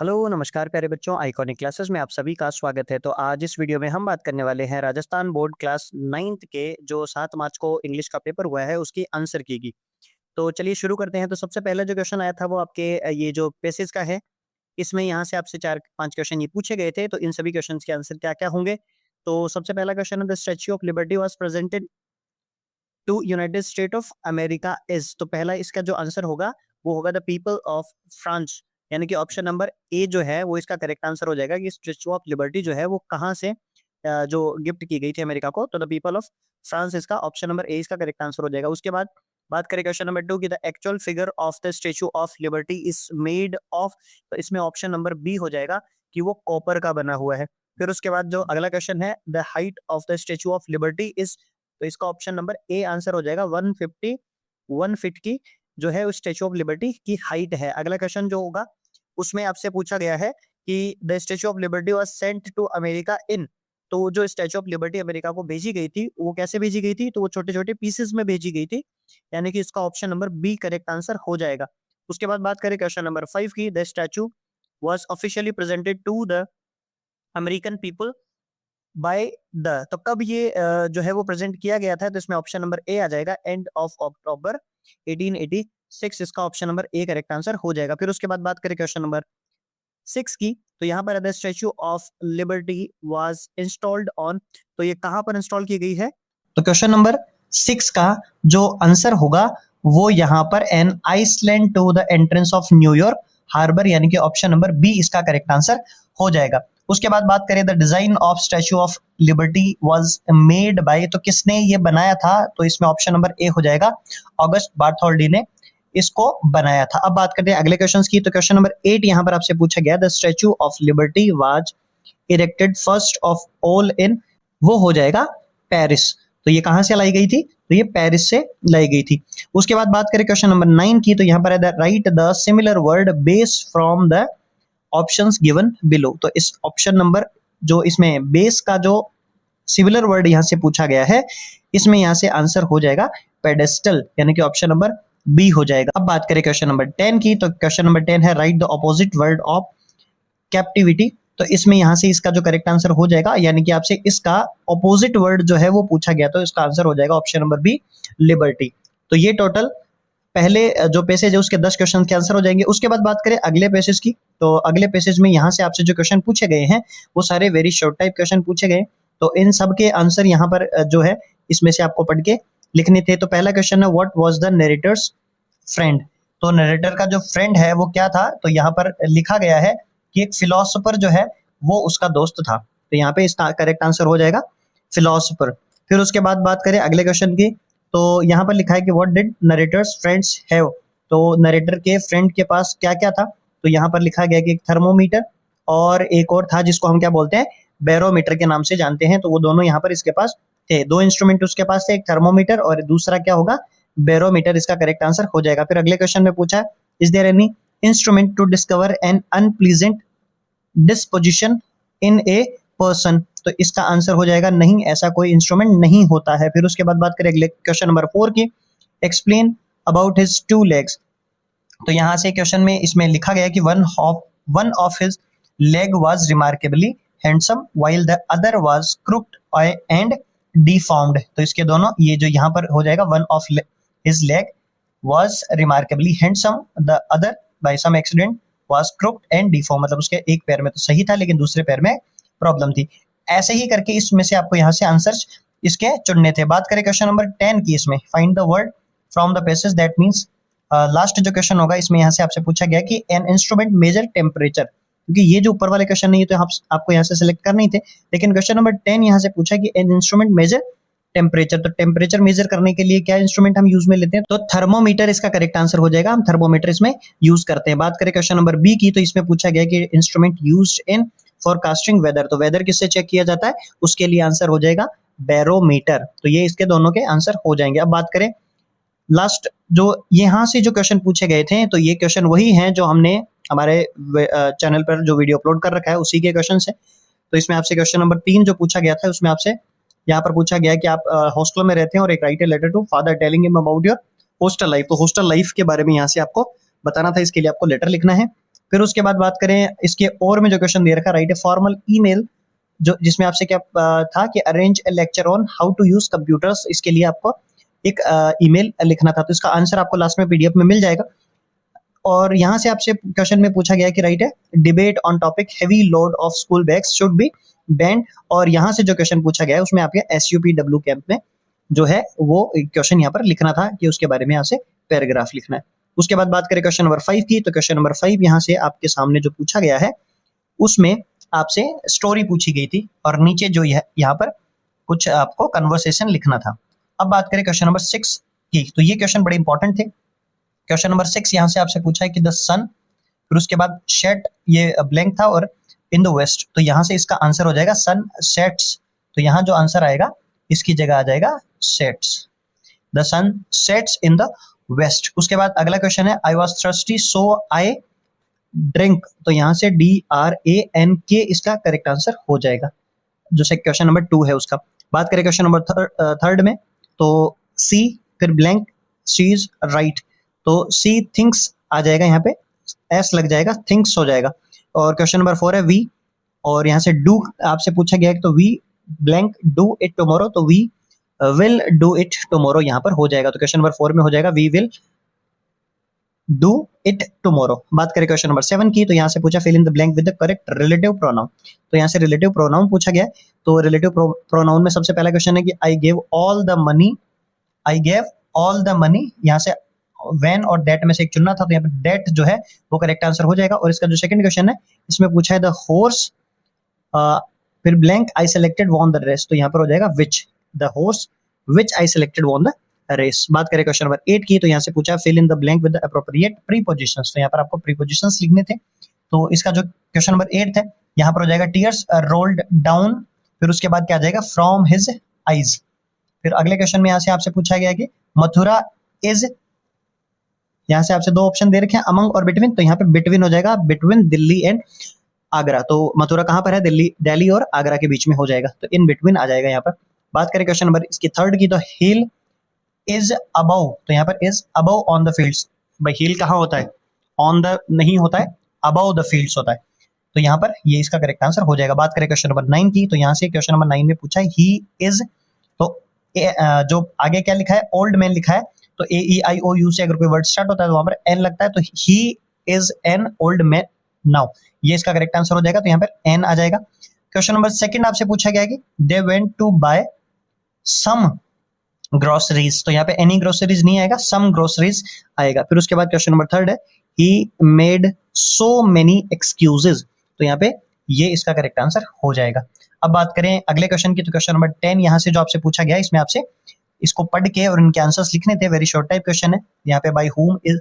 Hello, नमस्कार प्यारे बच्चों, आइकॉनिक क्लासेस में आप सभी का स्वागत है। तो आज इस वीडियो में हम बात करने वाले हैं राजस्थान बोर्ड क्लास 9th के जो 7 मार्च को इंग्लिश का पेपर हुआ है उसकी आंसर की। तो चलिए शुरू करते हैं। तो सबसे पहला जो क्वेश्चन आया था वो आपके ये जो पेसेज का है। इसमें यहाँ से आपसे 4-5 क्वेश्चन ये पूछे गए थे, तो इन सभी क्वेश्चंस के आंसर क्या-क्या होंगे? तो सबसे पहला क्वेश्चन है the Statue of Liberty was presented to United State of America is. तो पहला इसका जो आंसर होगा वो होगा द पीपल ऑफ फ्रांस, यानी कि ऑप्शन नंबर ए जो है वो इसका करेक्ट आंसर हो जाएगा कि स्टैच्यू ऑफ लिबर्टी जो है वो कहाँ से जो गिफ्ट की गई थी अमेरिका को, तो द पीपल ऑफ फ्रांस इसका ऑप्शन नंबर ए इसका करेक्ट आंसर हो जाएगा। उसके बाद बात करें क्वेश्चन नंबर 2 की the actual figure of the Statue of liberty is made of, तो इसमें ऑप्शन नंबर बी हो जाएगा कि वो कॉपर का बना हुआ है। फिर उसके बाद जो अगला क्वेश्चन है the height of the Statue of liberty is, तो इसका ऑप्शन नंबर ए आंसर हो जाएगा 151 फीट की जो है उस स्टैच्यू ऑफ लिबर्टी की हाइट है। अगला क्वेश्चन जो होगा उसमें आपसे पूछा गया है कि the Statue of Liberty was sent to America in, तो जो स्टैच्यू ऑफ लिबर्टी अमेरिका को भेजी गई थी वो कैसे भेजी गई थी? तो वो छोटे-छोटे पीसेस में भेजी गई थी, यानी कि इसका option number B correct answer हो जाएगा। उसके बाद बात करें क्वेश्चन नंबर 5 की the statue was officially presented to the American people by the, तो कब ये जो है वो प्रेजेंट किया गया था? तो इसमें ऑप्शन नंबर ए आ जाएगा एंड ऑफ अक्टूबर 1886, इसका option number A correct answer हो जाएगा। फिर उसके बाद बात करें क्वेश्चन नंबर 6 की, तो यहाँ पर the Statue of Liberty was installed on, तो ये कहाँ पर इंस्टॉल की गई है? तो क्वेश्चन नंबर 6 का जो आंसर होगा वो यहाँ पर an island to the entrance of New York harbour, यानी कि ऑप्शन नंबर बी इसका करेक्ट आंसर हो जाएगा। उसके बाद बात करें the design of Statue of Liberty was made by, तो किसने ये बनाया था? तो इसमें ऑप्शन नंबर ए हो जाएगा ऑगस्ट बार्थोल्डी ने इसको बनाया था। अब बात करते हैं अगले क्वेश्चन की, तो क्वेश्चन नंबर 8 यहाँ पर आपसे पूछा गया the Statue of Liberty was erected first of all in, वो हो जाएगा पेरिस। तो ये कहां से लाई गई थी? तो ये पेरिस से लाई गई थी। उसके बाद बात करें क्वेश्चन नंबर 9 की, तो यहाँ पर है right the similar word base from the options given below, तो इस ऑप्शन नंबर जो इसमें बेस का जो सिमिलर वर्ड यहां से पूछा गया है इसमें यहां से आंसर हो जाएगा पेडेस्टल, यानी कि ऑप्शन नंबर बी हो जाएगा। अब बात करें क्वेश्चन नंबर 10 की, तो क्वेश्चन नंबर 10 है right the opposite word of captivity, तो इसमें यहां से इसका जो करेक्ट आंसर हो जाएगा, यानी कि आपसे इसका ऑपोजिट वर्ड जो है वो पूछा गया, तो इसका आंसर हो जाएगा ऑप्शन नंबर बी लिबर्टी। तो ये टोटल पहले जो पैसेज है उसके 10 क्वेश्चन के आंसर हो जाएंगे। उसके बाद बात करें अगले पैसेज की, तो अगले पैसेज में यहाँ से आपसे जो क्वेश्चन पूछे गए हैं वो सारे वेरी शॉर्ट टाइप क्वेश्चन पूछे गए, तो इन सब के आंसर यहाँ पर जो है इसमें से आपको पढ़ के लिखने थे। तो पहला क्वेश्चन है what was the narrator's friend, तो नरेटर का जो फ्रेंड है वो क्या था? तो यहाँ पर लिखा गया है कि एक फिलोसोफर जो है वो उसका दोस्त था, तो यहाँ पे इसका करेक्ट आंसर हो जाएगा फिलोसोफर। फिर उसके बाद बात करें अगले क्वेश्चन की, तो यहाँ पर लिखा है कि what did narrator's friends have, तो नरेटर के फ्रेंड के पास क्या क्या था? तो यहाँ पर लिखा गया कि एक थर्मोमीटर और एक और था जिसको हम क्या बोलते हैं, बैरोमीटर के नाम से जानते हैं, तो वो दोनों यहाँ पर इसके पास थे। दो इंस्ट्रूमेंट उसके पास थे, एक थर्मोमीटर और दूसरा क्या होगा, बैरोमीटर, इसका करेक्ट आंसर हो जाएगा। फिर अगले क्वेश्चन में पूछा is there any instrument to discover an unpleasant disposition in a person, तो इसका आंसर हो जाएगा नहीं, ऐसा कोई इंस्ट्रूमेंट नहीं होता है। फिर उसके बाद बात करें अगले क्वेश्चन नंबर 4 की, explain about his two legs, तो यहाँ से क्वेश्चन में इसमें लिखा गया कि one of his leg was remarkably handsome while the other was crooked and deformed, तो इसके दोनों ये जो यहाँ पर हो जाएगा one of his leg was remarkably handsome the other by some accident was crooked and deform, मतलब उसके एक पैर में तो सही था लेकिन दूसरे पैर में प्रॉब्लम थी। ऐसे ही करके इसमें से आपको यहाँ से आंसर्स इसके चुनने थे। बात करें क्वेश्चन नंबर 10 की, इसमें find the word from the passage, that means last जो क्वेश्चन होगा इसमें यहाँ से आपसे पूछा गया कि एन इंस्ट्रूमेंट मेजर टेम्परेचर, क्योंकि ये जो ऊपर वाले क्वेश्चन नहीं है तो आपको यहाँ से सिलेक्ट करने थे, लेकिन क्वेश्चन नंबर 10 यहाँ से पूछा कि एन इंस्ट्रूमेंट मेजर टेम्परेचर, तो टेम्परेचर मेजर करने के लिए क्या इंस्ट्रूमेंट हम यूज में लेते हैं? तो थर्मोमीटर इसका करेक्ट आंसर हो जाएगा, हम थर्मोमीटर इसमें यूज करते हैं। बात करें क्वेश्चन नंबर बी की, तो इसमें पूछा गया कि instrument used in forecasting weather, तो वेदर किससे चेक किया जाता है? उसके लिए आंसर हो जाएगा बैरोमीटर, तो ये इसके दोनों के आंसर हो जाएंगे। अब बात करें लास्ट जो यहाँ से जो क्वेश्चन पूछे गए थे, तो ये क्वेश्चन वही हैं जो हमने हमारे चैनल पर जो वीडियो अपलोड कर रखा है उसी के क्वेश्चन है। तो इसमें आपसे क्वेश्चन नंबर 3 जो पूछा गया था उसमें आपसे यहाँ पर पूछा गया कि आप हॉस्टल में रहते हैं और एक write a letter to father telling him about your hostel life, तो हॉस्टल लाइफ के बारे में यहाँ से आपको बताना था, इसके लिए आपको लेटर लिखना है। फिर उसके बाद बात करें इसके और में जो क्वेश्चन दे रखा, राइट ए फॉर्मल ईमेल, जो जिसमें आपसे क्या था कि arrange a lecture on how to use computers, इसके लिए आपको एक ईमेल लिखना था। तो इसका आंसर आपको लास्ट में पीडीएफ में मिल जाएगा। और यहाँ से आपसे क्वेश्चन में पूछा गया कि राइट है debate on topic heavy load of school bags should be band. और यहाँ से जो क्वेश्चन पूछा गया है उसमें आपके SUPW कैंप में जो है वो क्वेश्चन यहाँ पर लिखना था कि उसके बारे में यहाँ से पैराग्राफ लिखना है। उसके बाद बात करें क्वेश्चन नंबर 5 की, तो क्वेश्चन नंबर 5 यहाँ से आपके सामने जो पूछा गया है उसमें आपसे स्टोरी पूछी गई थी और नीचे जो यहाँ पर कुछ आपको कन्वर्सेशन लिखना था। अब बात करें क्वेश्चन नंबर 6 की, तो ये क्वेश्चन बड़े इंपॉर्टेंट थे। क्वेश्चन नंबर 6 यहाँ से आपसे पूछा है कि द सन, फिर उसके बाद शेट, ये ब्लैंक था, और इन द वेस्ट, तो यहाँ से इसका आंसर हो जाएगा सन सेट्स। तो यहाँ जो आंसर आएगा इसकी जगह आ जाएगा sets, the sun sets in the west. उसके बाद अगला क्वेश्चन है I was thirsty so I drink, तो यहाँ से DRANK इसका करेक्ट आंसर हो जाएगा, जो से क्वेश्चन नंबर 2 है उसका। बात करें क्वेश्चन नंबर थर्ड में, तो सी फिर ब्लैंक शी इज राइट, तो सी थिंक्स आ जाएगा, यहाँ पे एस लग जाएगा, थिंक्स हो जाएगा। और क्वेश्चन नंबर 4 है वी, और यहाँ से डू आपसे पूछा गया है, तो we blank do it tomorrow, तो we will do it tomorrow यहाँ पर हो जाएगा। तो क्वेश्चन नंबर 4 में हो जाएगा we will do it tomorrow. बात करें क्वेश्चन नंबर 7 की, तो यहाँ से पूछा fill in the blank with the correct relative pronoun, तो यहाँ से रिलेटिव प्रोनाउन पूछा गया है। तो रिलेटिव प्रोनाउन में सबसे पहला क्वेश्चन है कि I gave all the money, I gave all the money, यहाँ से व्हेन और दैट में से एक चुनना था, तो यहाँ पे दैट जो है वो करेक्ट आंसर हो जाएगा। और इसका जो सेकंड क्वेश्चन है इसमें पूछा है द हॉर्स, फिर blank I selected won the race, तो यहाँ पर हो जाएगा which, the horse which I selected won the race. बात करें क्वेश्चन नंबर 8 की, तो यहाँ से पूछा fill in the blank with the appropriate prepositions, तो यहाँ पर आपको प्रीपोजिशंस लिखने थे। तो इसका जो क्वेश्चन नंबर 8 है यहाँ पर हो जाएगा टीयर्स रोल्ड डाउन, फिर उसके बाद क्या आ जाएगा फ्रॉम हिज आईज। फिर अगले क्वेश्चन में यहाँ से आपसे पूछा गया कि मथुरा इज, यहाँ से आपसे दो ऑप्शन दे रखे हैं अमंग और बिटवीन, तो यहाँ पे बिटवीन हो जाएगा, बिटवीन दिल्ली एंड आगरा। तो मथुरा कहाँ पर है, दिल्ली और आगरा के बीच में हो जाएगा, तो इन बिटवीन आ जाएगा यहाँ पर। बात करें क्वेश्चन नंबर इसकी थर्ड की, तो हिल इज अबव, तो यहाँ पर is above on the fields, भाई हिल कहाँ होता है, ऑन द नहीं होता है, अबव द फील्ड्स होता है, तो यहाँ पर ये इसका करेक्ट आंसर हो जाएगा। बात करें क्वेश्चन नंबर 9 की, तो यहाँ से क्वेश्चन नंबर 9 में पूछा है ही इज, तो जो आगे क्या लिखा है ओल्ड मैन लिखा है, तो AEIOU से अगर कोई वर्ड स्टार्ट होता है तो वहां पर एन लगता है, तो he is an old man now, ये इसका करेक्ट आंसर हो जाएगा, तो यहाँ पर एन आ जाएगा। क्वेश्चन नंबर सेकंड आपसे पूछा गया कि they went to buy some groceries, तो यहाँ पे एनी ग्रोसरीज नहीं आएगा, सम ग्रोसरीज आएगा। फिर उसके बाद क्वेश्चन नंबर थर्ड है he made so many excuses, तो यहाँ पे ये इसका करेक्ट आंसर हो जाएगा। अब बात करें अगले क्वेश्चन की, तो क्वेश्चन नंबर 10 यहाँ से जो आपसे पूछा गया इसमें आपसे इसको पढ़ के और इनके आंसर्स लिखने थे, वेरी शॉर्ट टाइप क्वेश्चन है। यहाँ पे by whom is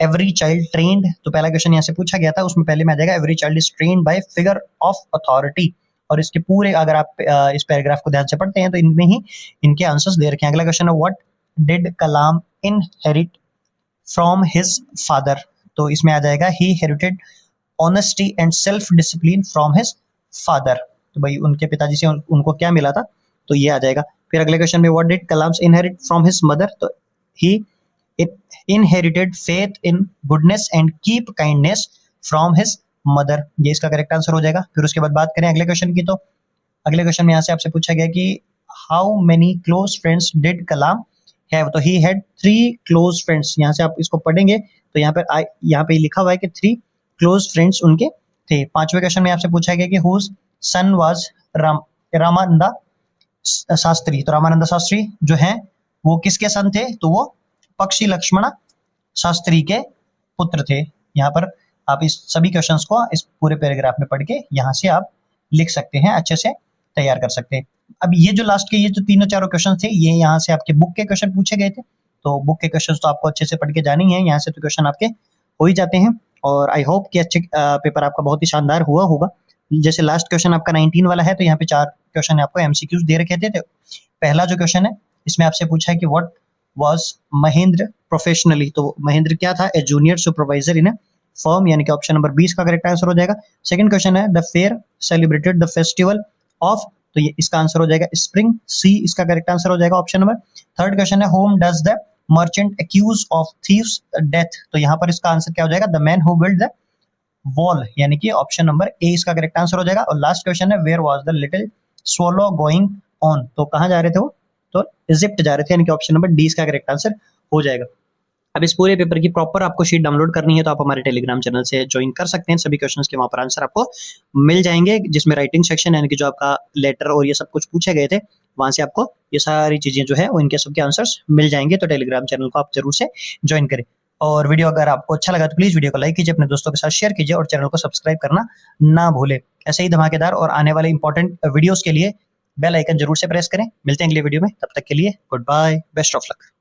every child trained, तो पहला क्वेश्चन यहाँ से पूछा गया था, उसमें पहले में आ जाएगा every child is trained by figure of authority, और इसके पूरे अगर आप इस पैराग्राफ को ध्यान से पढ़ते हैं तो इनमें ही इनके आंसर्स दे रखे हैं। अगला क्वेश्चन है what did Kalam inherit from his father, तो इसमें आ जाएगा he inherited honesty and self discipline from his father, तो भाई उनके पिताजी से उनको क्या मिला था, तो ये आ जाएगा। फिर अगले क्वेश्चन में what did Kalam inherit from his mother, तो he inherited faith in goodness and keep kindness from his mother, ये इसका करेक्ट आंसर हो जाएगा। फिर उसके बाद बात करें अगले क्वेश्चन की, तो अगले क्वेश्चन में यहाँ से आपसे पूछा गया कि how many close friends did Kalam have, तो ही हैड 3 क्लोज फ्रेंड्स, यहाँ से आप इसको पढ़ेंगे तो यहाँ पर यहाँ पे लिखा हुआ है कि 3 क्लोज फ्रेंड्स उनके थे। पांचवें क्वेश्चन में आपसे पूछा गया कि whose son was Ramananda Shastri, तो रामानंदा शास्त्री जो हैं वो किसके सन थे, तो वो पक्षी लक्ष्मण शास्त्री के पुत्र थे। यहाँ पर आप इस सभी क्वेश्चंस को इस पूरे पैराग्राफ में पढ़ के यहाँ से आप लिख सकते हैं, अच्छे से तैयार कर सकते हैं। अब ये जो लास्ट के ये जो तीनों चारों क्वेश्चन थे ये यहाँ से आपके बुक के क्वेश्चन पूछे गए थे, तो बुक के क्वेश्चन तो आपको अच्छे से पढ़ के जाने ही है, यहाँ से तो क्वेश्चन आपके हो ही जाते हैं। और आई होप कि अच्छे पेपर आपका बहुत ही शानदार हुआ होगा। जैसे लास्ट क्वेश्चन आपका 19 वाला है, तो यहाँ पे 4 क्वेश्चन आपको MCQs दे रखे थे। तो पहला जो क्वेश्चन है इसमें आपसे पूछा है कि व्हाट वाज महेंद्र प्रोफेशनली, तो महेंद्र क्या था, ए जूनियर सुपरवाइजर इन ए फर्म, यानी कि ऑप्शन नंबर 20 का करेक्ट आंसर हो जाएगा। सेकंड क्वेश्चन है the fair celebrated the festival of, तो ये इसका आंसर हो जाएगा स्प्रिंग, सी इसका करेक्ट आंसर हो जाएगा ऑप्शन नंबर। थर्ड क्वेश्चन है whom does the merchant accuse of thieves death, तो यहाँ पर इसका आंसर क्या हो जाएगा the man who build the wall, यानी कि ऑप्शन नंबर ए इसका करेक्ट आंसर हो जाएगा। और लास्ट क्वेश्चन है where was the little swallow going on, तो कहाँ जा रहे थे वो, तो इजिप्ट जा रहे थे, यानी कि ऑप्शन नंबर डी इसका करेक्ट आंसर हो जाएगा। अब इस पूरे पेपर की प्रॉपर आपको शीट डाउनलोड करनी है तो आप हमारे टेलीग्राम चैनल से ज्वाइन कर सकते हैं। सभी क्वेश्चंस के वहां पर आंसर आपको मिल जाएंगे, जिसमें राइटिंग सेक्शन यानी कि जो आपका लेटर और ये सब कुछ पूछे गए थे वहां से आपको ये सारी चीजें जो है वो इनके सबके आंसर्स मिल जाएंगे। तो टेलीग्राम चैनल को आप जरूर से ज्वाइन करें। और वीडियो अगर आपको अच्छा लगा तो प्लीज वीडियो को लाइक कीजिए, अपने दोस्तों के साथ शेयर कीजिए और चैनल को सब्सक्राइब करना ना भूले। ऐसे ही धमाकेदार और आने वाले इंपॉर्टेंट वीडियोस के लिए बेल आइकन जरूर से प्रेस करें। मिलते हैं अगले वीडियो में, तब तक के लिए goodbye, best of luck.